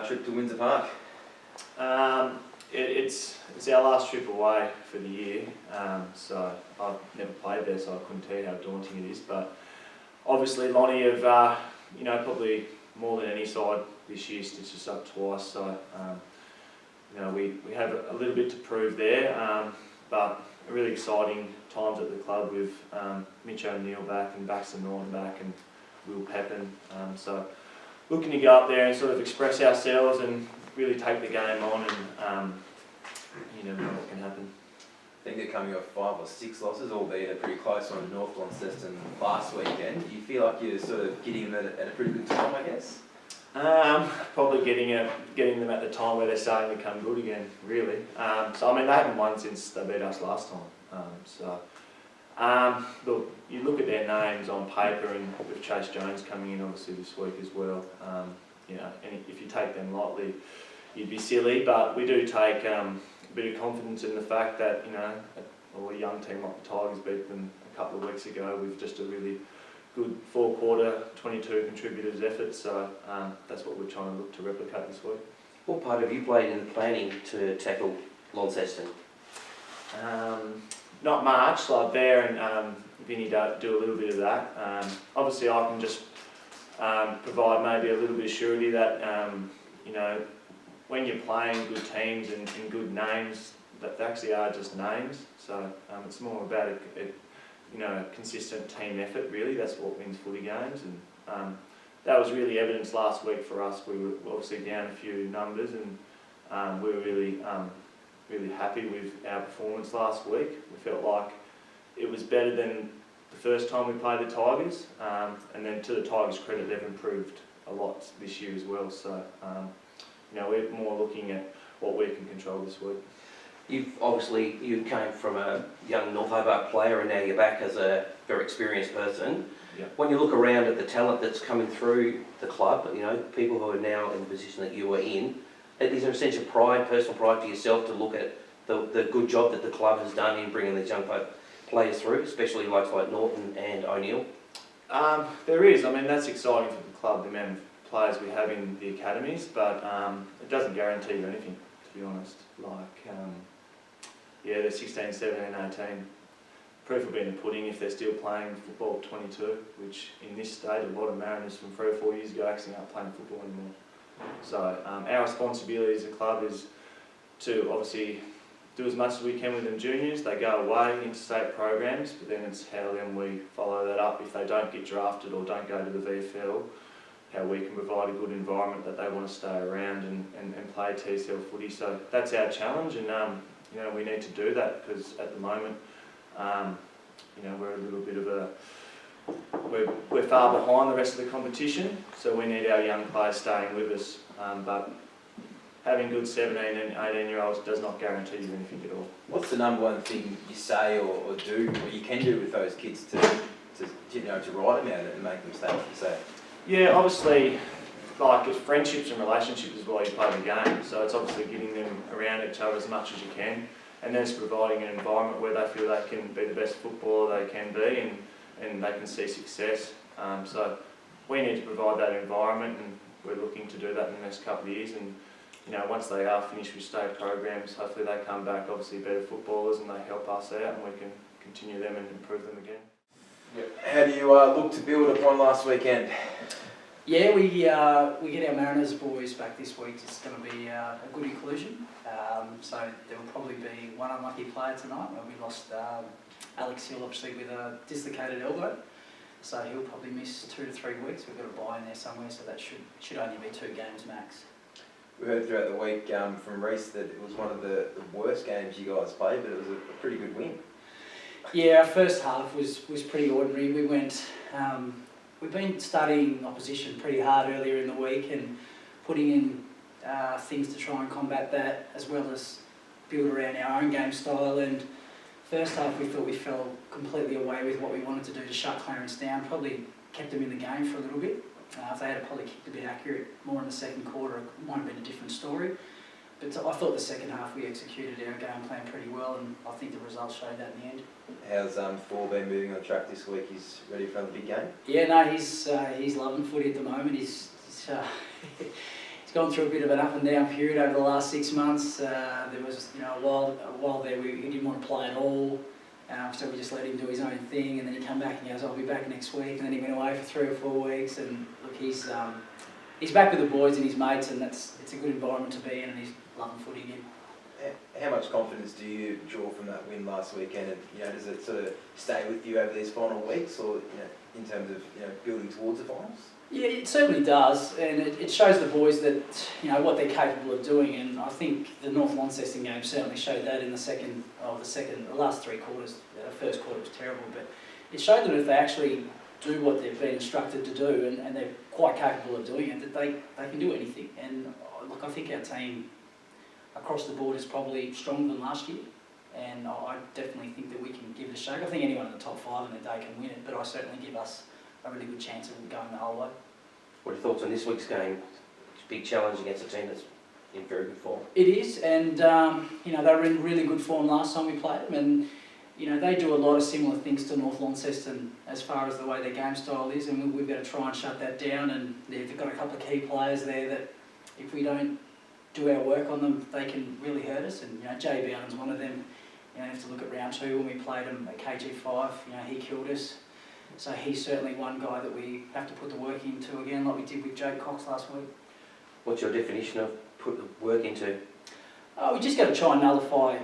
trip to Windsor Park? It's our last trip away for the year, so I've never played there, so I couldn't tell you how daunting it is. But obviously, Lonnie have probably more than any side this year stitched us up twice. So we have a little bit to prove there, but really exciting times at the club with Mitch O'Neill back and Baxter Norton back and Will Pepin. So looking to go up there and sort of express ourselves and really take the game on, and you never know what can happen. I think they're coming off 5 or 6 losses, albeit a pretty close one to North Launceston last weekend. Do you feel like you're sort of getting them at a pretty good time, I guess? Probably getting them at the time where they're starting to come good again, really. So I mean, they haven't won since they beat us last time. Look, you look at their names on paper, and with Chase Jones coming in obviously this week as well. And if you take them lightly, you'd be silly. But we do take a bit of confidence in the fact that a young team like the Tigers beat them a couple of weeks ago with just a really good 4-quarter, 22 contributors effort. So that's what we're trying to look to replicate this week. What part have you played in the planning to tackle Launceston? Not much. Like Bear and Vinny do a little bit of that. Obviously, I can just provide maybe a little bit of surety that when you're playing good teams and good names, that they actually are just names. So it's more about a consistent team effort, really. That's what wins footy games, and that was really evidence last week for us. We were obviously down a few numbers, and we were really happy with our performance last week. We felt like it was better than the first time we played the Tigers, and then to the Tigers' credit, they've improved a lot this year as well. So we're more looking at what we can control this week. You came from a young North Hobart player, and now you're back as a very experienced person. Yeah. When you look around at the talent that's coming through the club, people who are now in the position that you were in, is there a sense of pride, personal pride for yourself to look at the good job that the club has done in bringing these young players through, especially like Norton and O'Neill? There is. I mean, that's exciting for the club, the amount of players we have in the academies, but it doesn't guarantee you anything, to be honest. They're 16, 17, 18. Proof will be in the pudding if they're still playing football at 22, which in this state, a lot of Mariners from 3 or 4 years ago actually aren't playing football anymore. So our responsibility as a club is to obviously do as much as we can with them juniors. They go away into state programs, but then it's how then we follow that up if they don't get drafted or don't go to the VFL, how we can provide a good environment that they want to stay around and play TSL footy. So that's our challenge, and we need to do that because at the moment, we're a little bit of we're far behind the rest of the competition, so we need our young players staying with us. But having good 17 and 18-year-olds does not guarantee you anything at all. What's the number one thing you say or do, or you can do with those kids to write them out and make them stay, like you say? Yeah, obviously, it's friendships and relationships is why you play the game. So it's obviously getting them around each other as much as you can, and then it's providing an environment where they feel they can be the best footballer they can be, and they can see success. So we need to provide that environment, and we're looking to do that in the next couple of years. And once they are finished with state programs, hopefully they come back obviously better footballers, and they help us out, and we can continue them and improve them again. Yep. How do you look to build upon last weekend? Yeah, we get our Mariners boys back this week. It's going to be a good inclusion. So there will probably be one unlucky player tonight. We lost Alex Hill, obviously, with a dislocated elbow. So he'll probably miss 2 to 3 weeks. We've got a bye in there somewhere, so that should only be 2 games max. We heard throughout the week from Reece that it was one of the worst games you guys played, but it was a pretty good win. Yeah, our first half was pretty ordinary. We went. We've been studying opposition pretty hard earlier in the week and putting in things to try and combat that, as well as build around our own game style. And first half we thought we fell completely away with what we wanted to do to shut Clarence down. Probably kept them in the game for a little bit. If they had probably kicked a bit accurate more in the second quarter, it might have been a different story. But I thought the second half we executed our game plan pretty well, and I think the results showed that in the end. How's Thor been moving on track this week? He's ready for another big game? Yeah, no, he's loving footy at the moment. He's he's gone through a bit of an up and down period over the last 6 months. There was a while there he didn't want to play at all, so we just let him do his own thing, and then he come back and goes, I'll be back next week, and then he went away for 3 or 4 weeks, and look, he's back with the boys and his mates, and it's a good environment to be in, and he's loving footy again. How much confidence do you draw from that win last weekend? And does it sort of stay with you over these final weeks, or in terms of building towards the finals? Yeah, it certainly does, and it shows the boys that what they're capable of doing. And I think the North Launceston game certainly showed that in the last 3 quarters. The first quarter was terrible, but it showed them if they actually do what they've been instructed to do, and they're quite capable of doing it, that they can do anything. And look, I think our team across the board is probably stronger than last year, and I definitely think that we can give it a shake. I think anyone in the top 5 in the day can win it, but I certainly give us a really good chance of going the whole way. What are your thoughts on this week's game? It's a big challenge against a team that's in very good form. It is, and they were in really good form last time we played them, and they do a lot of similar things to North Launceston as far as the way their game style is, and we've got to try and shut that down. And they've got a couple of key players there that if we don't do our work on them, they can really hurt us. And Jay Bownden's one of them. You have to look at round 2 when we played him at KG5. He killed us. So he's certainly one guy that we have to put the work into again, like we did with Jake Cox last week. What's your definition of put the work into? We just got to try and nullify,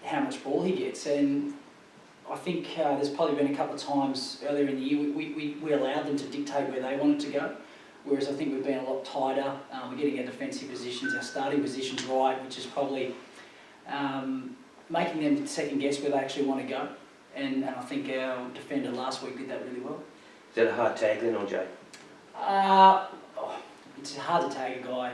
how much ball he gets. And I think there's probably been a couple of times earlier in the year we allowed them to dictate where they wanted to go. Whereas I think we've been a lot tighter. We're getting our defensive positions, our starting positions right, which is probably making them second guess where they actually want to go. And I think our defender last week did that really well. Is that a hard tag then, or Jay? It's hard to tag a guy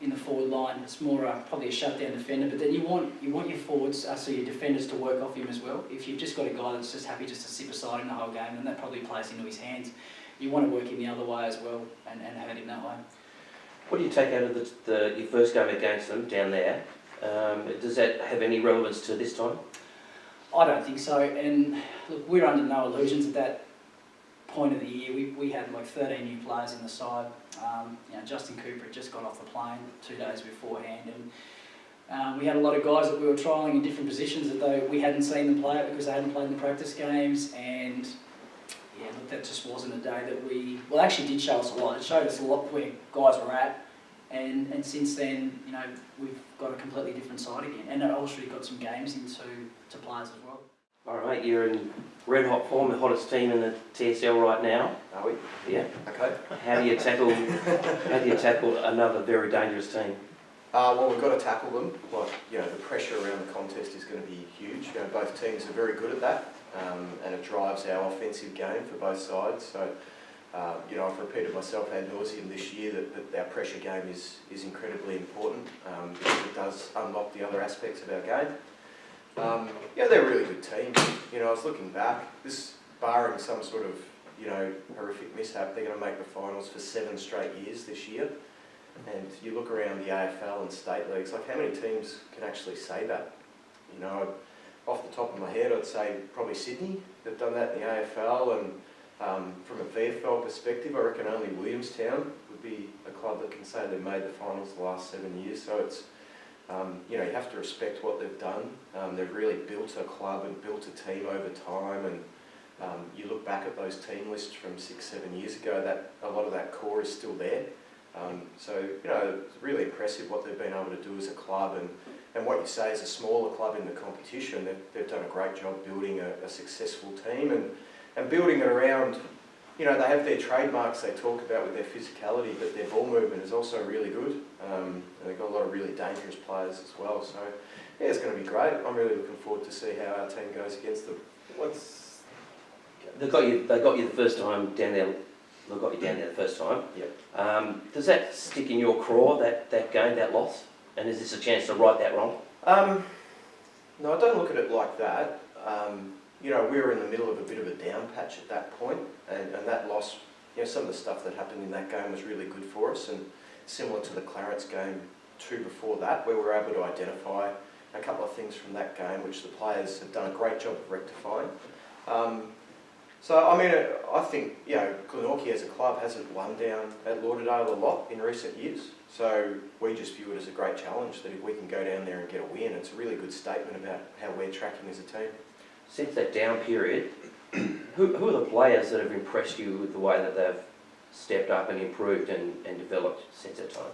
in the forward line. It's more probably a shutdown defender. But then you want your forwards, so your defenders, to work off him as well. If you've just got a guy that's just happy just to sit beside him the whole game, then that probably plays into his hands. You want to work him the other way as well and hurt him that way. What do you take out of your first game against them down there? Does that have any relevance to this time? I don't think so. And look, we're under no illusions at that point of the year. We had like 13 new players in the side. Justin Cooper had just got off the plane 2 days beforehand, and we had a lot of guys that we were trialling in different positions that we hadn't seen them play at because they hadn't played in the practice games. And yeah, look, that just wasn't a day that actually did show us a lot. It showed us a lot where guys were at, and since then, we've got a completely different side again, and also we've got some games into players as well. All right, you're in red hot form, the hottest team in the TSL right now. Are we? Yeah. Okay. How do you tackle another very dangerous team? Well, we've got to tackle them. The pressure around the contest is going to be huge. Both teams are very good at that, and it drives our offensive game for both sides. So, I've repeated myself ad nauseum this year that our pressure game is incredibly important because it does unlock the other aspects of our game. They're a really good team. I was looking back, barring some sort of, horrific mishap, they're going to make the finals for 7 straight years this year. And you look around the AFL and state leagues, like how many teams can actually say that? Off the top of my head, I'd say probably Sydney. They've done that in the AFL, and from a VFL perspective, I reckon only Williamstown would be a club that can say they've made the finals the last 7 years. So it's, you have to respect what they've done. They've really built a club and built a team over time, and you look back at those team lists from 6-7 years ago, that a lot of that core is still there. It's really impressive what they've been able to do as a club, and what you say is a smaller club in the competition. They've done a great job building a successful team and building it around, they have their trademarks they talk about with their physicality, but their ball movement is also really good. And they've got a lot of really dangerous players as well. So, yeah, it's going to be great. I'm really looking forward to see how our team goes against them. They got you the first time down there. They got you down there the first time. Yep. Does that stick in your craw, that game, that loss? And is this a chance to right that wrong? No, I don't look at it like that. We were in the middle of a bit of a down patch at that point, and that loss, some of the stuff that happened in that game was really good for us, and similar to the Clarence game 2 before that, where we were able to identify a couple of things from that game which the players have done a great job of rectifying. I think, Glenorchy as a club hasn't won down at Lauderdale a lot in recent years. So we just view it as a great challenge that if we can go down there and get a win, it's a really good statement about how we're tracking as a team. Since that down period, who are the players that have impressed you with the way that they've stepped up and improved and developed since that time?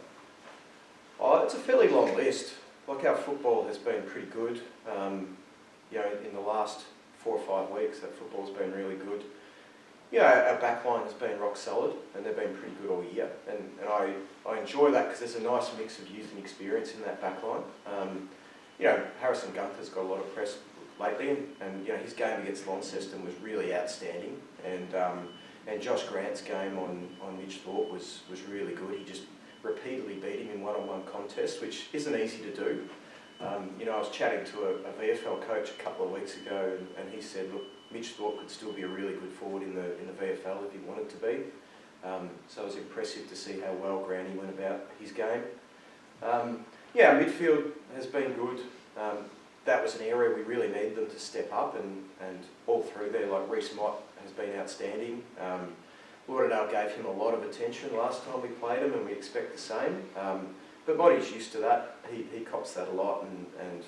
Oh, it's a fairly long list. Like, our football has been pretty good. You know, in the last 4 or 5 weeks, that football's been really good. You know, our backline has been rock solid, and they've been pretty good all year. And I enjoy that because there's a nice mix of youth and experience in that backline. You know, Harrison Gunther's got a lot of press lately, and you know, his game against Launceston was really outstanding. And Josh Grant's game on Mitch Thorpe was really good. He just repeatedly beat him in one-on-one contests, which isn't easy to do. You know, I was chatting to a VFL coach a couple of weeks ago, and he said, look, Mitch Thorpe could still be a really good forward in the VFL if he wanted to be. So it was impressive to see how well Granny went about his game. Yeah, midfield has been good. That was an area we really needed them to step up, and all through there, like Reece Mott has been outstanding. Lauderdale gave him a lot of attention last time we played him, and we expect the same. But Motty's used to that. He cops that a lot, and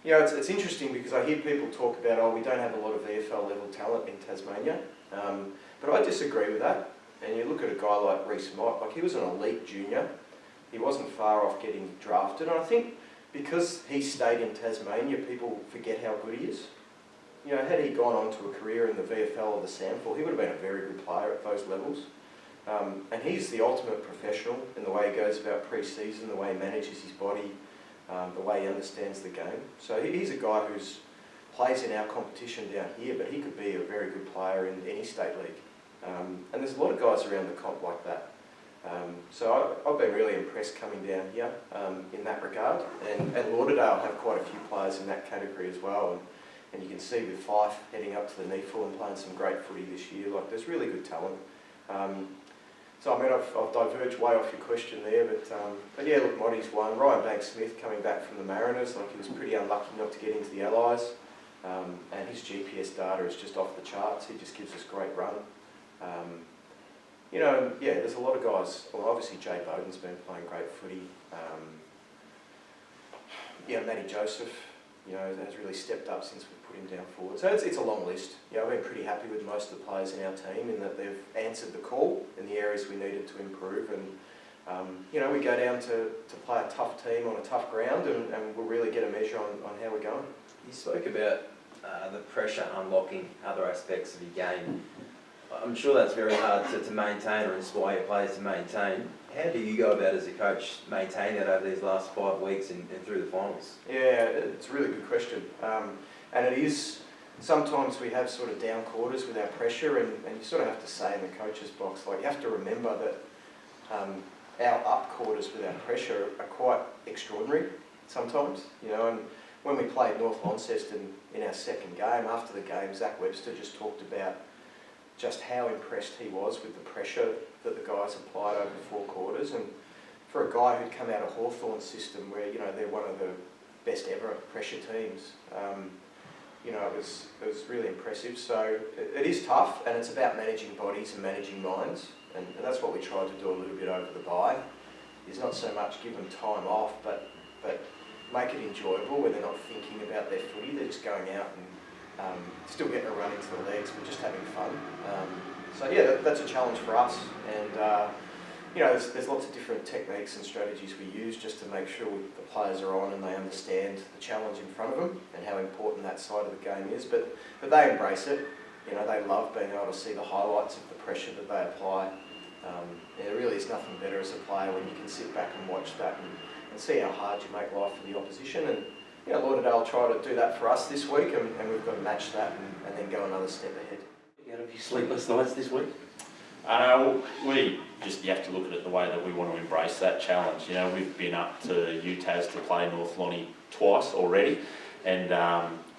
you know, it's interesting because I hear people talk about, oh, we don't have a lot of VFL level talent in Tasmania, but I disagree with that. And you look at a guy like Reece Mott, like, he was an elite junior. He wasn't far off getting drafted, and I think because he stayed in Tasmania, people forget how good he is. You know, had he gone on to a career in the VFL or the SANFL, he would have been a very good player at those levels. And he's the ultimate professional in the way he goes about pre-season, the way he manages his body, the way he understands the game. So he's a guy who plays in our competition down here, but he could be a very good player in any state league. And there's a lot of guys around the comp like that. So I've been really impressed coming down here in that regard. And Lauderdale have quite a few players in that category as well. And you can see with Fife heading up to the NEFL and playing some great footy this year, like, there's really good talent. So I mean, I've diverged way off your question there, but yeah, look, Motty's one. Ryan Banks-Smith coming back from the Mariners, like, he was pretty unlucky not to get into the Allies, and his GPS data is just off the charts. He just gives us great run. You know, yeah, there's a lot of guys. Well, obviously Jay Bowden's been playing great footy. Yeah, Matty Joseph, you know, has really stepped up since we put him down forward. So it's a long list. You know, I've been pretty happy with most of the players in our team in that they've answered the call in the areas we needed to improve. And, you know, we go down to play a tough team on a tough ground, and we'll really get a measure on how we're going. You spoke about the pressure unlocking other aspects of your game. I'm sure that's very hard to maintain or inspire your players to maintain. How do you go about as a coach maintaining that over these last 5 weeks and through the finals? Yeah, it's a really good question. And it is, sometimes we have sort of down quarters with our pressure, and you sort of have to say in the coach's box, like, you have to remember that our up quarters with our pressure are quite extraordinary sometimes, you know. And when we played North Launceston in our second game, after the game, Zach Webster just talked about just how impressed he was with the pressure that the guys applied over 4 quarters. And for a guy who'd come out of Hawthorn's system where, you know, they're one of the best ever pressure teams, you know, it was really impressive. So it is tough, and it's about managing bodies and managing minds, and that's what we tried to do a little bit over the bye, is not so much give them time off, but make it enjoyable where they're not thinking about their footy, they're just going out and still getting a run into the legs, but just having fun. So yeah, that's a challenge for us, and you know, there's lots of different techniques and strategies we use just to make sure the players are on and they understand the challenge in front of them and how important that side of the game is. But they embrace it. You know, they love being able to see the highlights of the pressure that they apply. There really is nothing better as a player when you can sit back and watch that and see how hard you make life for the opposition. And you know, Lauderdale try to do that for us this week, and we've got to match that and then go another step ahead. Out of your sleepless nights this week? You have to look at it the way that we want to embrace that challenge. You know, we've been up to UTAS to play North Lonnie twice already, and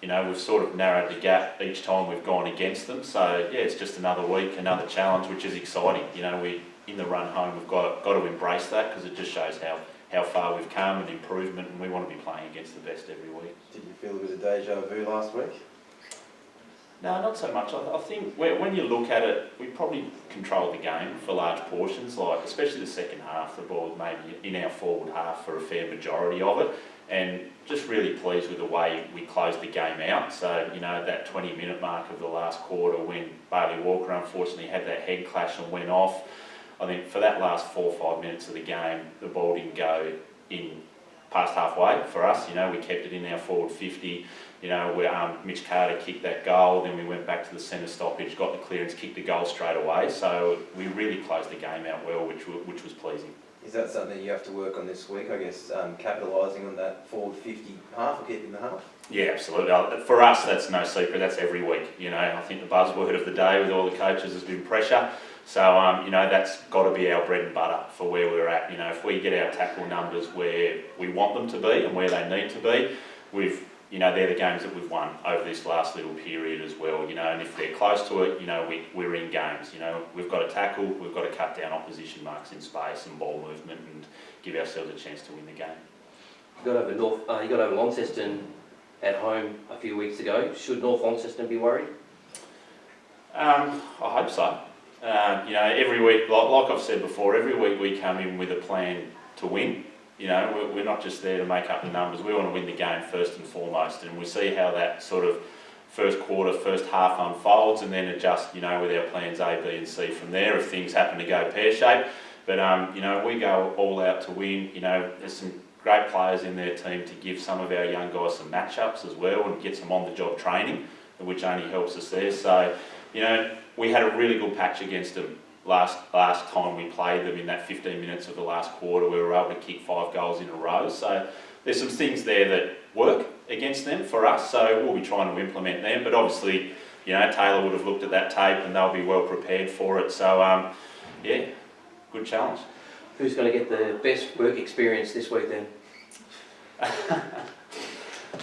you know, we've sort of narrowed the gap each time we've gone against them. So yeah, it's just another week, another challenge, which is exciting. You know, we in the run home, we've got to embrace that because it just shows how far we've come and improvement, and we want to be playing against the best every week. Did you feel it was a deja vu last week? No, not so much. I think when you look at it, we probably controlled the game for large portions, like especially the second half. The ball was maybe in our forward half for a fair majority of it, and just really pleased with the way we closed the game out. So, you know, that 20-minute mark of the last quarter when Bailey Walker unfortunately had that head clash and went off, I think for that last 4 or 5 minutes of the game, the ball didn't go in past halfway for us. You know, we kept it in our forward 50. You know, where Mitch Carter kicked that goal, then we went back to the centre stoppage, got the clearance, kicked the goal straight away. So we really closed the game out well, which was pleasing. Is that something you have to work on this week, I guess, capitalising on that forward 50 half or keeping the half? Yeah, absolutely. For us, that's no secret. That's every week. You know, I think the buzzword of the day with all the coaches has been pressure. So, you know, that's got to be our bread and butter for where we're at. You know, if we get our tackle numbers where we want them to be and where they need to be, you know, they're the games that we've won over this last little period as well, you know, and if they're close to it, you know, we're in games, you know, we've got to tackle, we've got to cut down opposition marks in space and ball movement and give ourselves a chance to win the game. You got over Launceston at home a few weeks ago. Should North Launceston be worried? I hope so. You know, every week, like I've said before, every week we come in with a plan to win. You know, we're not just there to make up the numbers. We want to win the game first and foremost, and we see how that sort of first quarter, first half unfolds, and then adjust, you know, with our plans A, B and C from there if things happen to go pear-shaped. But, you know, we go all out to win. You know, there's some great players in their team to give some of our young guys some matchups as well and get some on-the-job training, which only helps us there. So, you know, we had a really good patch against them last time we played them in that 15 minutes of the last quarter. We were able to kick 5 goals in a row. So there's some things there that work against them for us. So we'll be trying to implement them. But obviously, you know, Taylor would have looked at that tape and they'll be well prepared for it. So, yeah, good challenge. Who's going to get the best work experience this week then?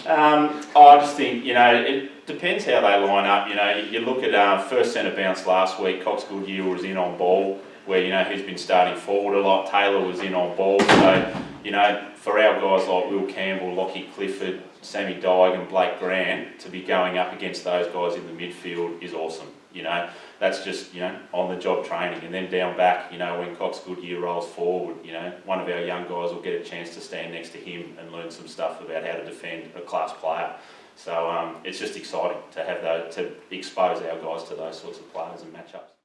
I just think, you know, it depends how they line up. You know, you look at first centre bounce last week, Cox Goodyear was in on ball, where, you know, he's been starting forward a lot. Taylor was in on ball. So, you know, for our guys like Will Campbell, Lockie Clifford, Sammy Dyke and Blake Grant to be going up against those guys in the midfield is awesome. You know, that's just, you know, on-the-job training. And then down back, you know, when Cox Goodyear rolls forward, you know, one of our young guys will get a chance to stand next to him and learn some stuff about how to defend a class player. So it's just exciting to have those, to expose our guys to those sorts of players and matchups.